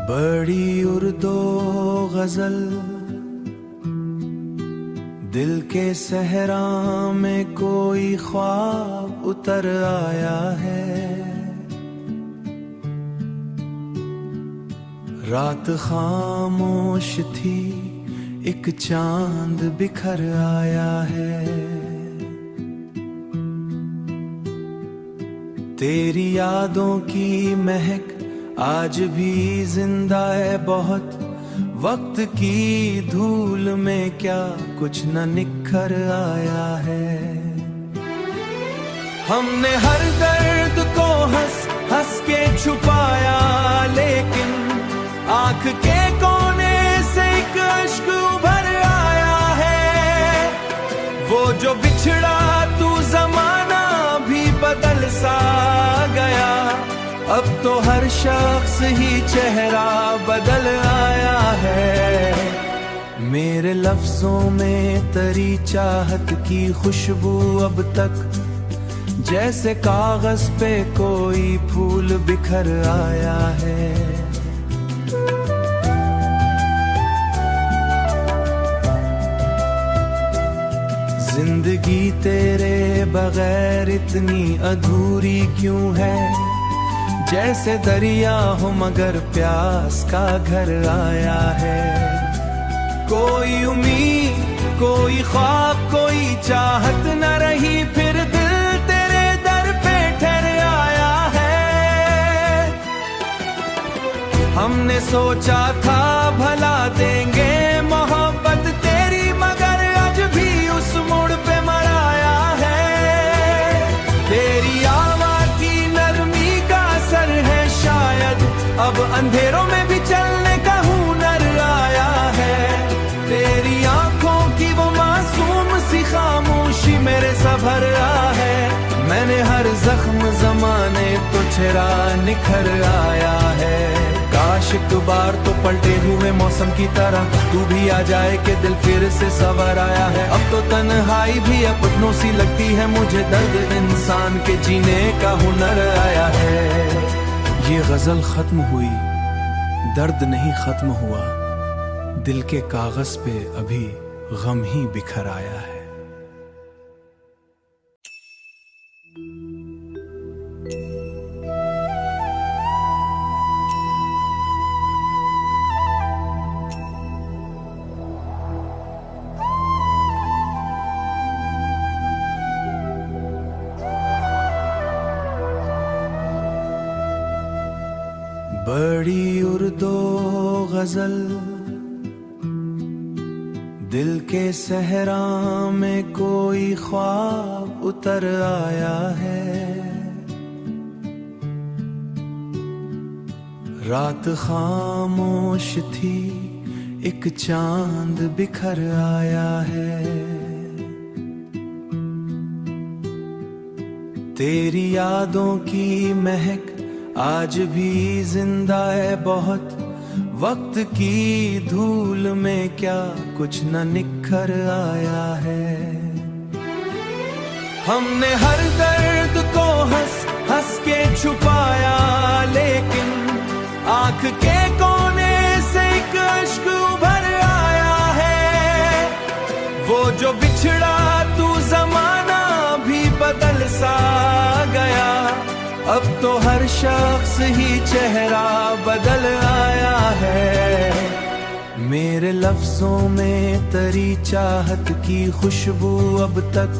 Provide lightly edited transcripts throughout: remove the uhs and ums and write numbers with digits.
बड़ी उर्दू गजल दिल के सहरा में कोई ख्वाब उतर आया है। रात खामोश थी, एक चांद बिखर आया है। तेरी यादों की महक आज भी जिंदा है बहुत। वक्त की धूल में क्या कुछ न निखर आया है। हमने हर दर्द को हंस हंस के छुपाया, लेकिन आंख के कोने से एक अश्क उभर आया है। वो जो बिछड़ा तू जमाना भी बदल सा गया। अब तो हर शख्स ही चेहरा बदल आया है। मेरे लफ्जों में तरी चाहत की खुशबू अब तक जैसे कागज पे कोई फूल बिखर आया है। जिंदगी तेरे बगैर इतनी अधूरी क्यों है। जैसे दरिया हो मगर प्यास का घर आया है। कोई उम्मीद, कोई ख्वाब, कोई चाहत न रही, फिर दिल तेरे दर पे ठहर आया है। हमने सोचा था भला देंगे मोहब्बत तेरी, मगर आज भी उस मोड़ पे मराया है। तेरी अब अंधेरों में भी चलने का हुनर आया है। तेरी आंखों की वो मासूम सी खामोशी मेरे सभर आ है। मैंने हर जख्म जमाने तो चेहरा निखर आया है। काश एक बार तो पलटे हुए मौसम की तरह तू भी आ जाए कि दिल फिर से सवर आया है। अब तो तन्हाई भी अपनों सी लगती है मुझे, दर्द इंसान के जीने का हुनर आया है। ये गजल खत्म हुई, दर्द नहीं खत्म हुआ। दिल के कागज पे अभी गम ही बिखर आया है। बड़ी उर्दू गजल दिल के सहरा में कोई ख्वाब उतर आया है। रात खामोश थी, एक चांद बिखर आया है। तेरी यादों की महक आज भी जिंदा है बहुत। वक्त की धूल में क्या कुछ न निखर आया है। हमने हर दर्द को हंस हंस के छुपाया, लेकिन आंख के कोने से एक अश्क उभर आया है। वो जो बिछड़ा तू जमाना भी बदल सा गया। अब तो हर शख्स ही चेहरा बदल आया है। मेरे लफ्जों में तरी चाहत की खुशबू अब तक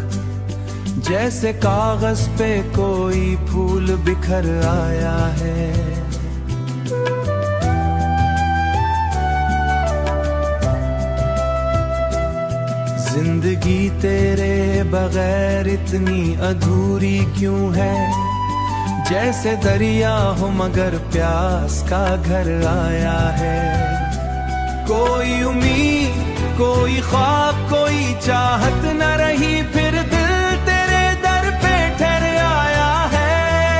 जैसे कागज पे कोई फूल बिखर आया है। जिंदगी तेरे बगैर इतनी अधूरी क्यों है। जैसे दरिया हो मगर प्यास का घर आया है। कोई उम्मीद, कोई ख्वाब, कोई चाहत न रही, फिर दिल तेरे दर पे ठहर आया है।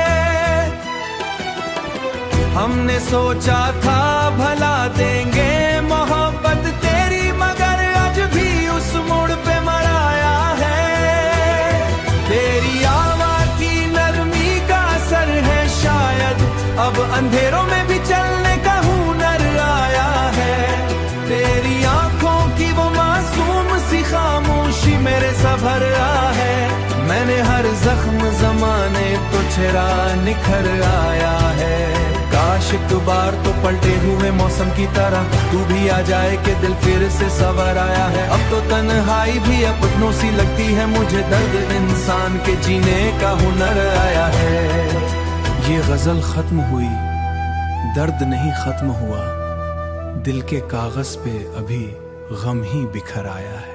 हमने सोचा था भला देंगे मोहब्बत तेरी, मगर आज भी उस मोड़ पे मराया है। तेरी आवाज़ की नरमी का असर है शायद, अब अंधेरों में भी चलने का हुनर आया है। तेरी आंखों की वो मासूम सी खामोशी मेरे सभर आ है। मैंने हर जख्म जमाने तो चेहरा निखर आया है। काश एक बार तो पलटे हुए मौसम की तरह तू भी आ जाए कि दिल फिर से सवर आया है। अब तो तन्हाई भी अपनों सी लगती है मुझे, दर्द इंसान के जीने का हुनर आया है। ये गजल खत्म हुई, दर्द नहीं खत्म हुआ, दिल के कागज पे अभी गम ही बिखर आया है।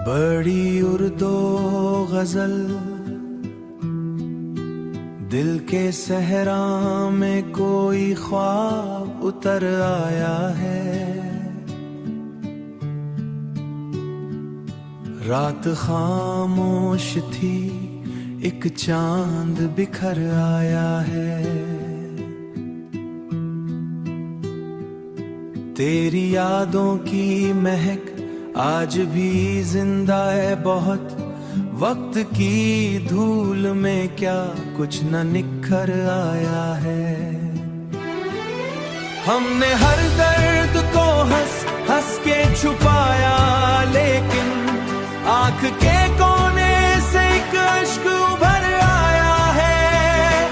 बड़ी उर्दू गजल दिल के सहरा में कोई ख्वाब उतर आया है। रात खामोश थी, एक चांद बिखर आया है। तेरी यादों की महक आज भी जिंदा है बहुत, वक्त की धूल में क्या कुछ न निखर आया है। हमने हर दर्द को हंस हंस के छुपाया, लेकिन आंख के कोने से एक अश्क उभर आया है।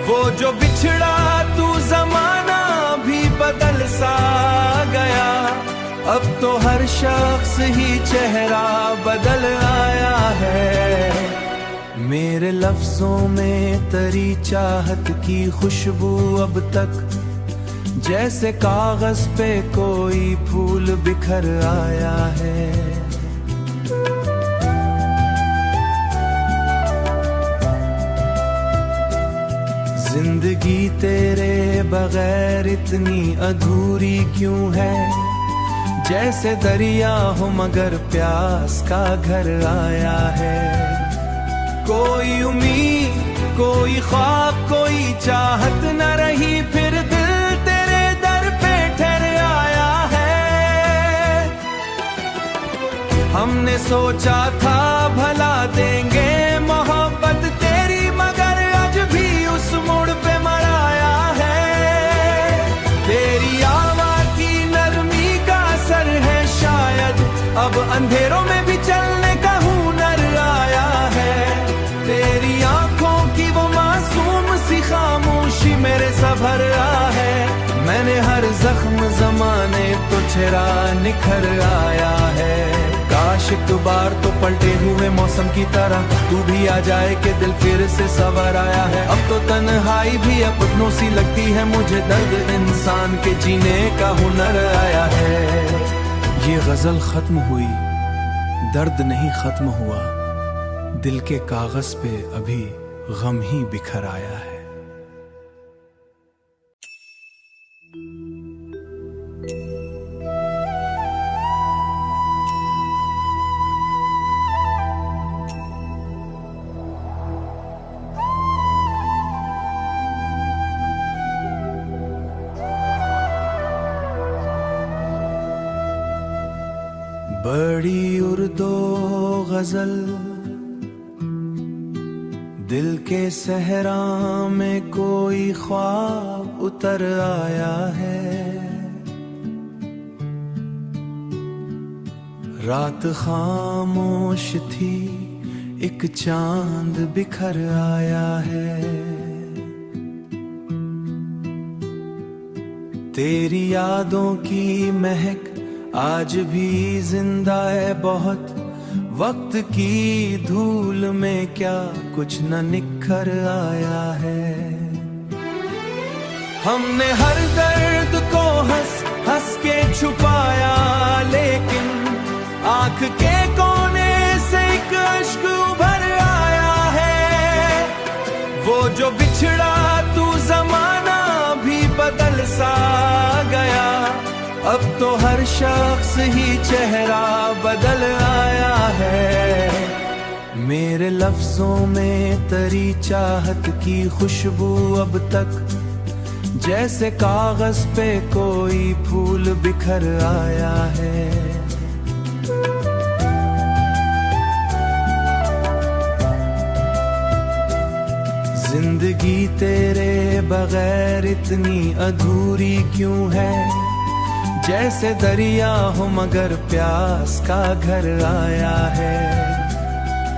वो जो बिछड़ा तू जमाना भी बदल सा गया, अब तो हर शख्स ही चेहरा बदल आया है। मेरे लफ्जों में तरी चाहत की खुशबू अब तक जैसे कागज पे कोई फूल बिखर आया है। जिंदगी तेरे बगैर इतनी अधूरी क्यों है, जैसे दरिया हो मगर प्यास का घर आया है। कोई उम्मीद, कोई ख्वाब, कोई चाहत न रही, फिर दिल तेरे दर पे ठहर आया है। हमने सोचा था भला देंगे मोहब्बत तेरी, मगर आज भी उस मोड़ पे मराया है। तेरी आवाज़ की नरमी का असर है शायद, अब अंधेरों में भी चलने का हुनर आया है। तेरी आंखों की वो मासूम सी खामोशी मेरे सभर आ है। मैंने हर जख्म जमाने तो चेहरा निखर आया है। काश एक बार तो पलटे हुए मौसम की तरह तू भी आ जाए कि दिल फिर से सवर आया है। अब तो तन्हाई भी अपनों सी लगती है मुझे, दर्द इंसान के जीने का हुनर आया है। ये गजल खत्म हुई, दर्द नहीं खत्म हुआ, दिल के कागज पे अभी गम ही बिखर आया है। बड़ी उर्दू गजल दिल के सहरा में कोई ख्वाब उतर आया है। रात खामोश थी, एक चांद बिखर आया है। तेरी यादों की महक आज भी जिंदा है बहुत, वक्त की धूल में क्या कुछ न निखर आया है। हमने हर दर्द को हंस हंस के छुपाया, लेकिन आंख के कोने से हर शख्स ही चेहरा बदल आया है। मेरे लफ्जों में तरी चाहत की खुशबू अब तक जैसे कागज पे कोई फूल बिखर आया है। जिंदगी तेरे बगैर इतनी अधूरी क्यों है, जैसे दरिया हो मगर प्यास का घर आया है।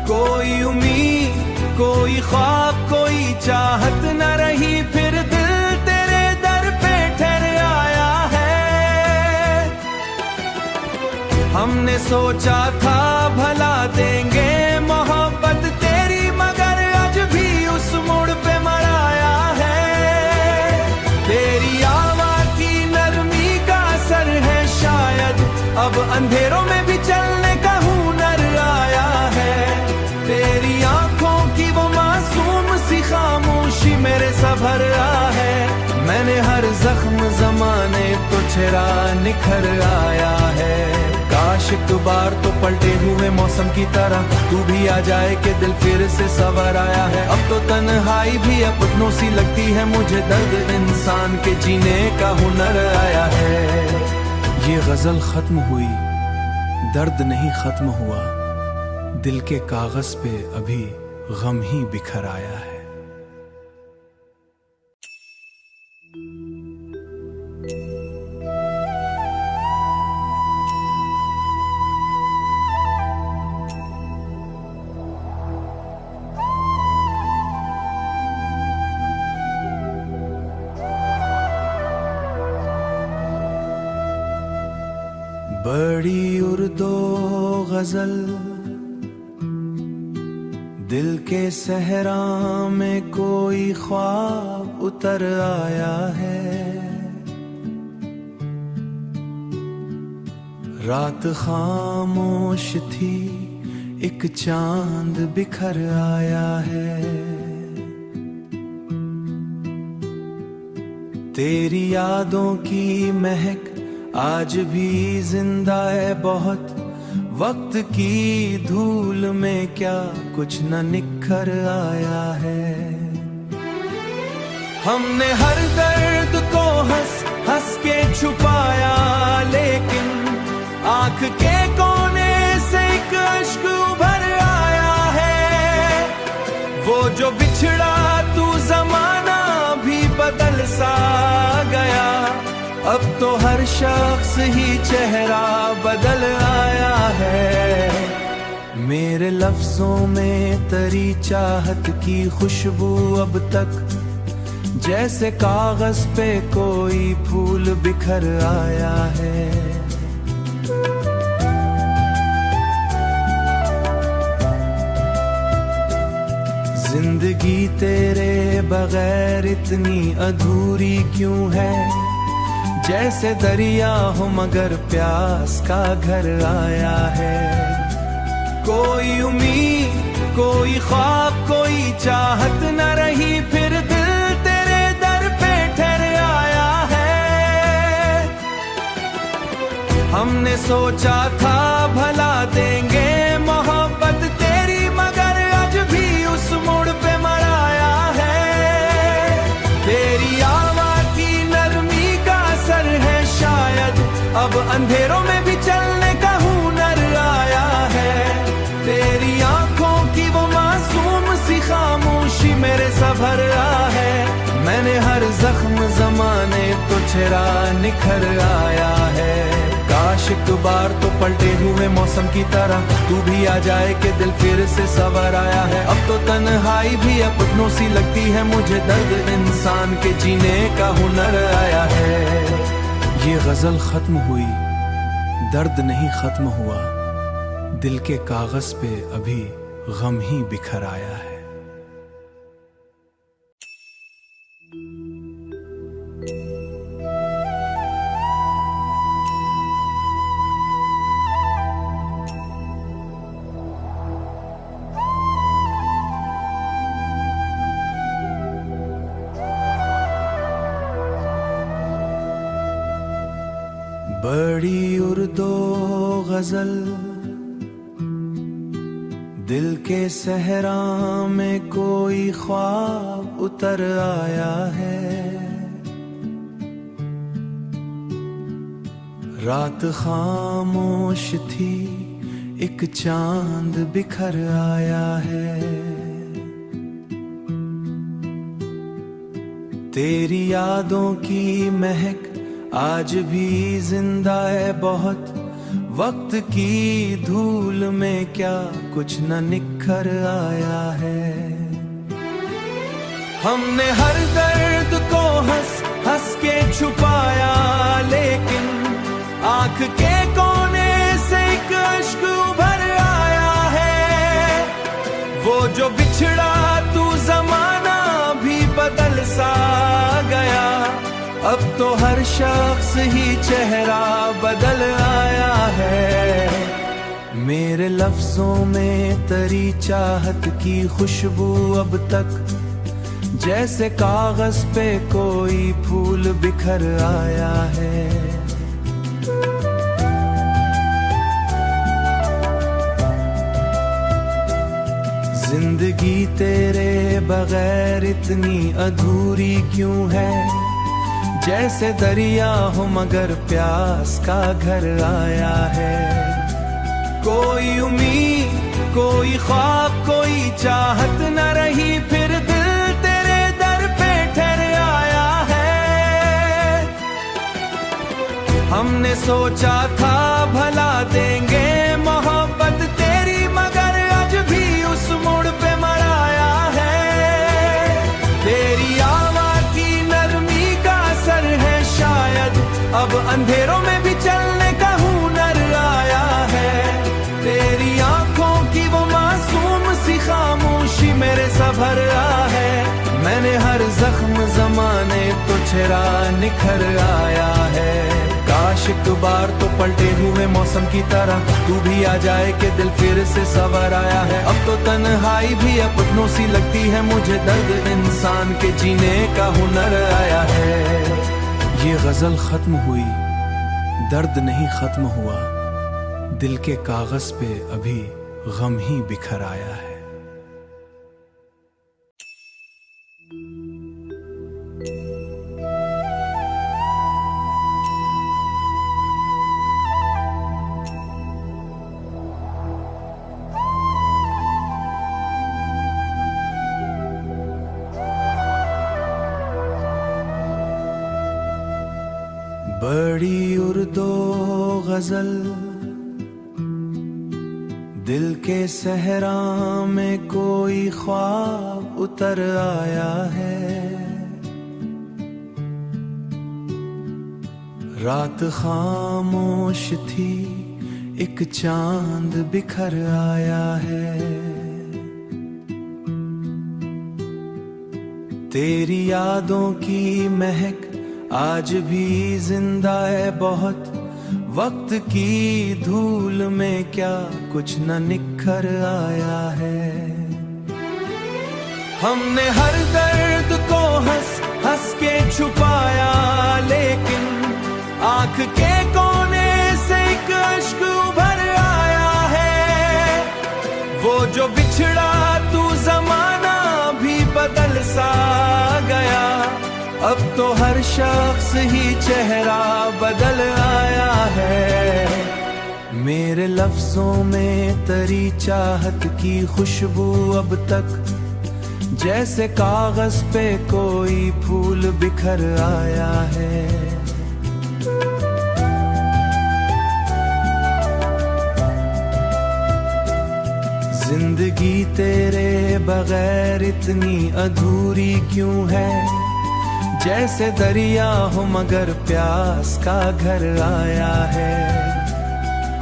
कोई उम्मीद, कोई ख्वाब, कोई चाहत न रही, फिर दिल तेरे दर पे ठहर आया है। हमने सोचा था भला देंगे मोहब्बत तेरी, मगर आज भी उस मोड़ पे मराया है। तेरी आवाज की नरमी का असर है शायद, अब अंधेरों में भी चलने का हुनर आया है। तेरी आंखों की वो मासूम सी खामोशी मेरे सभर रहा है। मैंने हर जख्म जमाने तो चेहरा निखर आया है। काश एक बार तो पलटे हुए मौसम की तरह तू भी आ जाए कि दिल फिर से सवर आया है। अब तो तन्हाई भी अपनों सी लगती है मुझे, दर्द इंसान के जीने का हुनर आया है। ये गजल खत्म हुई, दर्द नहीं खत्म हुआ, दिल के कागज पे अभी गम ही बिखर आया है। बड़ी उर्दू गजल दिल के सहरा में कोई ख्वाब उतर आया है। रात खामोश थी, एक चांद बिखर आया है। तेरी यादों की महक आज भी जिंदा है बहुत, वक्त की धूल में क्या कुछ न निखर आया है। हमने हर दर्द को हंस हंस के छुपाया, लेकिन आंख के कोने से एक अश्क उभर आया है। वो जो बिछड़ा तू जमाना भी बदल सा गया, अब तो हर शख्स ही चेहरा बदल आया है। मेरे लफ्जों में तरी चाहत की खुशबू अब तक जैसे कागज पे कोई फूल बिखर आया है। जिंदगी तेरे बगैर इतनी अधूरी क्यों है, जैसे दरिया हो मगर प्यास का घर आया है। कोई उम्मीद, कोई ख्वाब, कोई चाहत न रही, फिर दिल तेरे दर पे ठहर आया है। हमने सोचा था भला देंगे मोहब्बत तेरी, मगर आज भी उस मोड़ पे मराया है। तेरी आवाज की नरमी का असर है शायद, अब अंधेरों में भी चलने का हुनर आया है। तेरी आंखों की वो मासूम सी खामोशी मेरे सभर रहा है। मैंने हर जख्म जमाने तो चेहरा निखर आया है। काश एक बार तो पलटे हुए मौसम की तरह तू भी आ जाए कि दिल फिर से सवर आया है। अब तो तन्हाई भी अपनों सी लगती है मुझे, दर्द इंसान के जीने का हुनर आया है। ये गजल खत्म हुई, दर्द नहीं खत्म हुआ, दिल के कागज पे अभी गम ही बिखर आया है। बड़ी बड़ी उर्दू गजल दिल के सहरा में कोई ख्वाब उतर आया है। रात खामोश थी, एक चांद बिखर आया है। तेरी यादों की महक आज भी जिंदा है बहुत, वक्त की धूल में क्या कुछ न निखर आया है। हमने हर दर्द को हंस हंस के छुपाया, लेकिन आंख के कोने से एक अश्क उभर आया है। वो जो बिछड़ा तू जमाना भी बदल सा गया, अब तो हर शख्स ही चेहरा बदल आया है। मेरे लफ्जों में तरी चाहत की खुशबू अब तक जैसे कागज पे कोई फूल बिखर आया है। जिंदगी तेरे बगैर इतनी अधूरी क्यों है, जैसे दरिया हो मगर प्यास का घर आया है। कोई उम्मीद, कोई ख्वाब, कोई चाहत न रही, फिर दिल तेरे दर पे ठहर आया है। हमने सोचा था भला देंगे मोहब्बत तेरी, मगर आज भी उस मोड़ पे मराया है। तेरी आवाज की नरमी का असर है शायद, अब अंधेरों में भी चलने का हुनर आया है। तेरी आंखों की वो मासूम सी खामोशी मेरे सभर आ है। मैंने हर जख्म जमाने तो चेहरा निखर आया है। काश एक बार तो पलटे हुए मौसम की तरह तू भी आ जाए कि दिल फिर से सवर आया है। अब तो तन्हाई भी अपनों सी लगती है मुझे, दर्द इंसान के जीने का हुनर आया है। ये गजल खत्म हुई, दर्द नहीं खत्म हुआ, दिल के कागज पे अभी गम ही बिखर आया है। बड़ी उर्दू गजल दिल के सहरा में कोई ख्वाब उतर आया है। रात खामोश थी, एक चांद बिखर आया है। तेरी यादों की महक आज भी जिंदा है बहुत, वक्त की धूल में क्या कुछ न निखर आया है। हमने हर दर्द को हंस हंस के छुपाया, लेकिन आंख के कोने से एक अश्क उभर आया है। वो जो बिछड़ा तू जमाना भी बदल सा गया, अब तो हर शख्स ही चेहरा बदल आया है। मेरे लफ्जों में तरी चाहत की खुशबू अब तक जैसे कागज पे कोई फूल बिखर आया है। जिंदगी तेरे बगैर इतनी अधूरी क्यों है, जैसे दरिया हो मगर प्यास का घर आया है।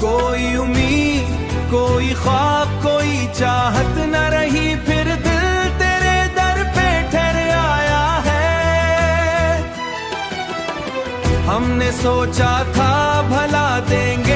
कोई उम्मीद, कोई ख्वाब, कोई चाहत न रही, फिर दिल तेरे दर पे ठहर आया है। हमने सोचा था भला देंगे